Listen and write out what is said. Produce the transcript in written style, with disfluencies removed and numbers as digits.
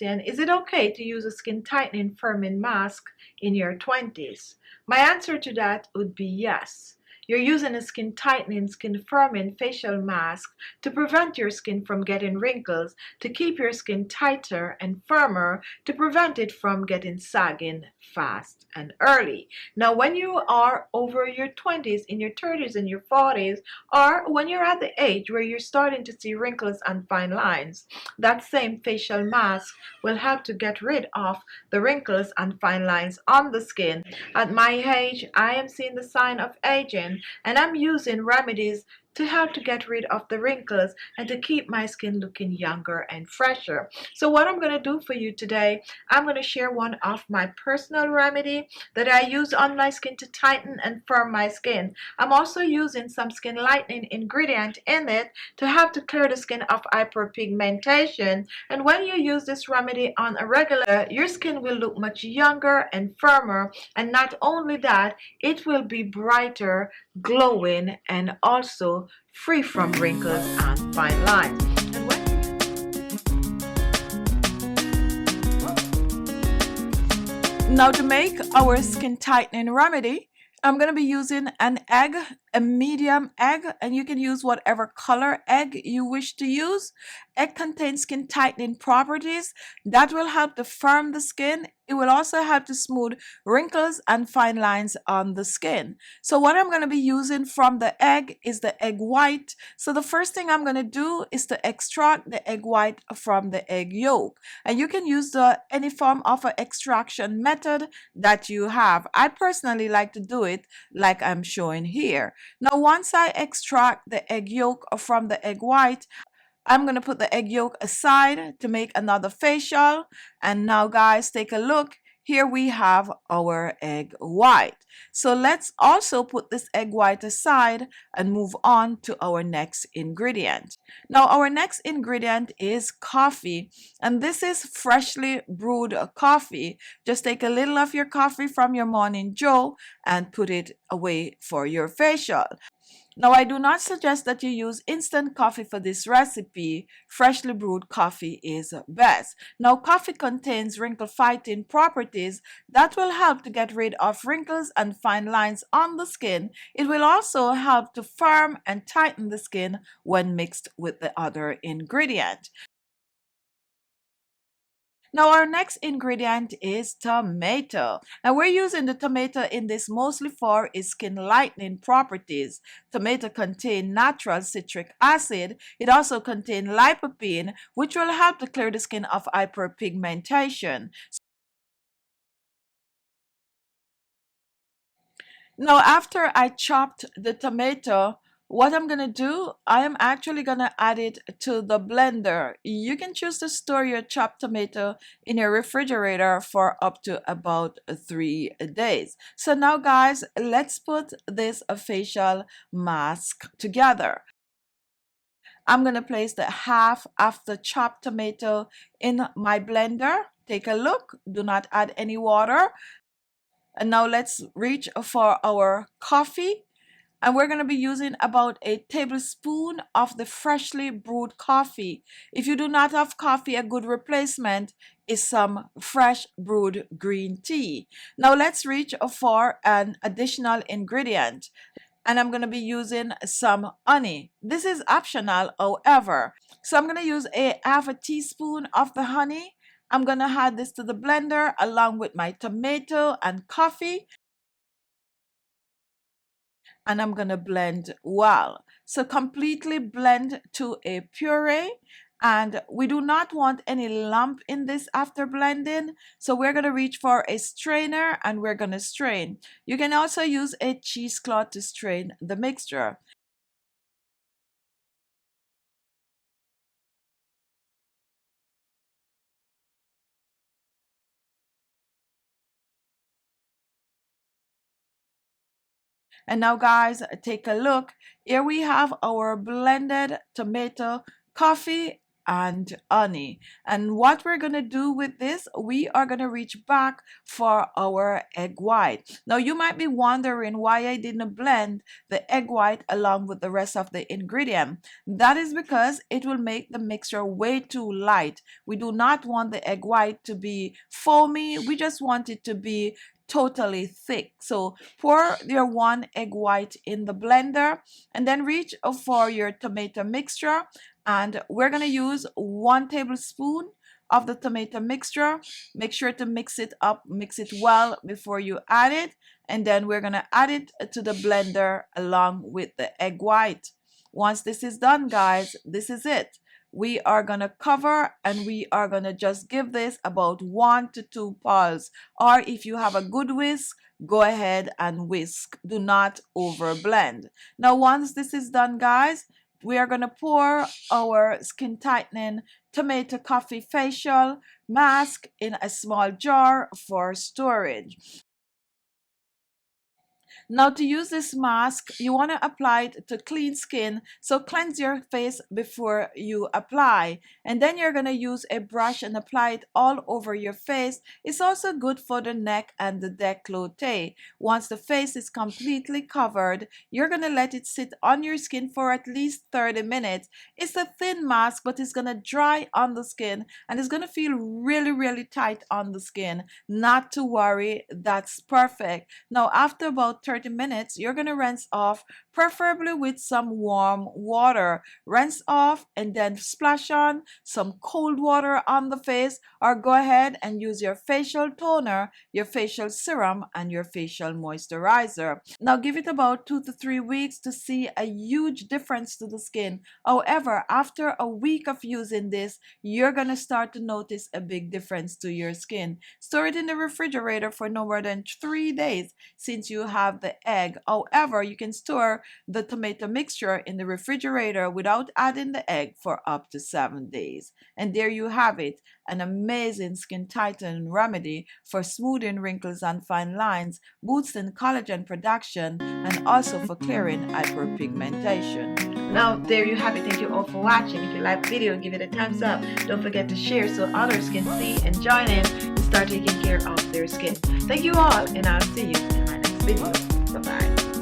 question, is it okay to use a skin tightening firming mask in your 20s? My answer to that would be yes. You're using a skin tightening, skin firming facial mask to prevent your skin from getting wrinkles, to keep your skin tighter and firmer, to prevent it from getting sagging fast and early. Now, when you are over your 20s, in your 30s, and your 40s, or when you're at the age where you're starting to see wrinkles and fine lines, that same facial mask will help to get rid of the wrinkles and fine lines on the skin. At my age, I am seeing the sign of aging, and I'm using remedies to help to get rid of the wrinkles and to keep my skin looking younger and fresher. So what I'm going to do for you today, I'm going to share one of my personal remedy that I use on my skin to tighten and firm my skin. I'm also using some skin lightening ingredient in it to help to clear the skin of hyperpigmentation. And when you use this remedy on a regular, your skin will look much younger and firmer. And not only that, it will be brighter, glowing, and also free from wrinkles and fine lines. Now, to make our skin tightening remedy, I'm going to be using an egg, a medium egg, and you can use whatever color egg you wish to use. Egg contains skin tightening properties that will help to firm the skin. It will also help to smooth wrinkles and fine lines on the skin. So what I'm going to be using from the egg is the egg white. So the first thing I'm going to do is to extract the egg white from the egg yolk. And you can use any form of an extraction method that you have. I personally like to do it like I'm showing here. Now, once I extract the egg yolk from the egg white, I'm going to put the egg yolk aside to make another facial. And now, guys, take a look. Here we have our egg white. So let's also put this egg white aside and move on to our next ingredient. Now, our next ingredient is coffee, and this is freshly brewed coffee. Just take a little of your coffee from your morning joe and put it away for your facial. Now, I do not suggest that you use instant coffee for this recipe. Freshly brewed coffee is best. Now, coffee contains wrinkle-fighting properties that will help to get rid of wrinkles and fine lines on the skin. It will also help to firm and tighten the skin when mixed with the other ingredient. Now, our next ingredient is tomato. Now, we're using the tomato in this mostly for its skin lightening properties. Tomato contains natural citric acid. It also contains lycopene, which will help to clear the skin of hyperpigmentation. Now, after I chopped the tomato, what I'm going to do, I am actually going to add it to the blender. You can choose to store your chopped tomato in your refrigerator for up to about 3 days. So now, guys, let's put this facial mask together. I'm going to place the half of the chopped tomato in my blender. Take a look. Do not add any water. And now let's reach for our coffee. And we're going to be using about a tablespoon of the freshly brewed coffee. If you do not have coffee, a good replacement is some fresh brewed green tea. Now let's reach for an additional ingredient. And I'm going to be using some honey. This is optional, however. So I'm going to use half a teaspoon of the honey. I'm going to add this to the blender along with my tomato and coffee. And I'm going to blend well. So completely blend to a puree. And we do not want any lump in this after blending. So we're going to reach for a strainer and we're going to strain. You can also use a cheesecloth to strain the mixture. And now, guys, take a look. Here we have our blended tomato, coffee, and honey. And what we're going to do with this, we are going to reach back for our egg white. Now you might be wondering why I didn't blend the egg white along with the rest of the ingredient. That is because it will make the mixture way too light. We do not want the egg white to be foamy. We just want it to be totally thick. So pour your 1 egg white in the blender and then reach for your tomato mixture, and we're going to use 1 tablespoon of the tomato mixture. Make sure to mix it up, mix it well before you add it, and then we're going to add it to the blender along with the egg white. Once this is done, guys, this is it. We are going to cover and we are going to just give this about 1 to 2 pulls, or if you have a good whisk, go ahead and whisk. Do not over blend. Now once this is done, guys, we are going to pour our skin tightening tomato coffee facial mask in a small jar for storage. Now to use this mask, you want to apply it to clean skin, so cleanse your face before you apply, and then you're going to use a brush and apply it all over your face. It's also good for the neck and the décolleté. Once the face is completely covered, you're going to let it sit on your skin for at least 30 minutes. It's a thin mask, but it's going to dry on the skin and it's going to feel really tight on the skin. Not to worry, that's perfect. Now after about 30 minutes, you're going to rinse off, preferably with some warm water. Rinse off and then splash on some cold water on the face, or go ahead and use your facial toner, your facial serum, and your facial moisturizer. Now give it about 2 to 3 weeks to see a huge difference to the skin. However, after a week of using this, you're going to start to notice a big difference to your skin. Store it in the refrigerator for no more than 3 days since you have the egg. However, you can store the tomato mixture in the refrigerator without adding the egg for up to 7 days. And there you have it, an amazing skin tightening remedy for smoothing wrinkles and fine lines, boosting collagen production, and also for clearing hyperpigmentation. Now there you have it. Thank you all for watching. If you like the video, give it a thumbs up. Don't forget to share so others can see and join in and start taking care of their skin. Thank you all, and I'll see you in my next video. Bye-bye.